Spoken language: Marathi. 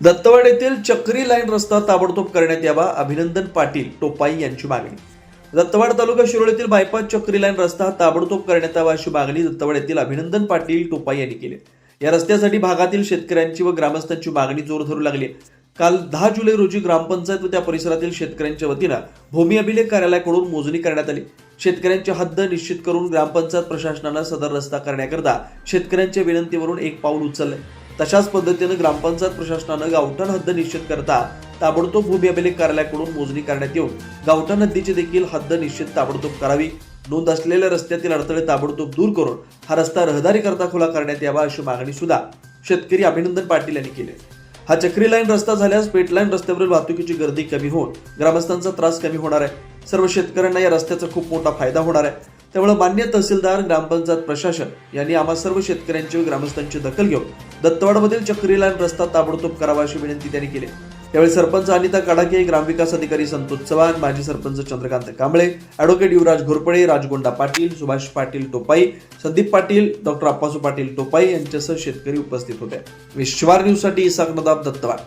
दत्तवाड येथील चक्री लाईन रस्ता ताबडतोब करण्यात यावा, अभिनंदन पाटील टोपाई यांची मागणी. दत्तवाड तालुका शिरोळ येथील बायपास चक्री लाईन रस्ता ताबडतोब करण्यात यावा अशी मागणी दत्तवाड येथील अभिनंदन पाटील टोपाई यांनी केली. या रस्त्यासाठी भागातील शेतकऱ्यांची व ग्रामस्थांची मागणी जोर धरू लागली. काल 10 जुलै रोजी ग्रामपंचायत व त्या परिसरातील शेतकऱ्यांच्या वतीनं भूमी अभिलेख कार्यालयाकडून मोजणी करण्यात आली. शेतकऱ्यांची हद्द निश्चित करून ग्रामपंचायत प्रशासनानं सदर रस्ता करण्याकरता शेतकऱ्यांच्या विनंतीवरून एक पाऊल उचलले. तशाच पद्धतीनं ग्रामपंचायत प्रशासनानं गावठाण हद्द निश्चित करता ताबडतोब भूमी अभिलेख कार्यालयाकडून मोजणी करण्यात येऊन गावठाण हद्दीची देखील हद्द निश्चित ताबडतोब करावी. नोंद असलेल्या रस्त्यातील अडथळे ताबडतोब दूर करून हा रस्ता रहदारी करता खुला करण्यात यावा अशी मागणी सुद्धा शेतकरी अभिनंदन पाटील यांनी केली. हा चक्री लाईन रस्ता झाल्यास पेट लाईन रस्त्यावरील वाहतुकीची गर्दी कमी होऊन ग्रामस्थांचा त्रास कमी होणार आहे. सर्व शेतकऱ्यांना या रस्त्याचा खूप मोठा फायदा होणार आहे. त्यामुळे मान्य तहसीलदार, ग्रामपंचायत प्रशासन यांनी आम्हा सर्व शेतकऱ्यांची व ग्रामस्थांची दखल घेऊन दत्तवाडमधील चक्री लाईन रस्ता ताबडतोब करावा अशी विनंती त्यांनी केली. यावेळी सरपंच अनिता कडाके, ग्रामविकास अधिकारी संतोष चव्हाण, माजी सरपंच चंद्रकांत कांबळे, ॲडव्होकेट युवराज घोरपडे, राजगोंडा पाटील, सुभाष पाटील टोपाई, संदीप पाटील, डॉक्टर अप्पासू पाटील टोपाई यांच्यासह शेतकरी उपस्थित होते. विश्वार न्यूजसाठी इसाक नदाब, दत्तवाड.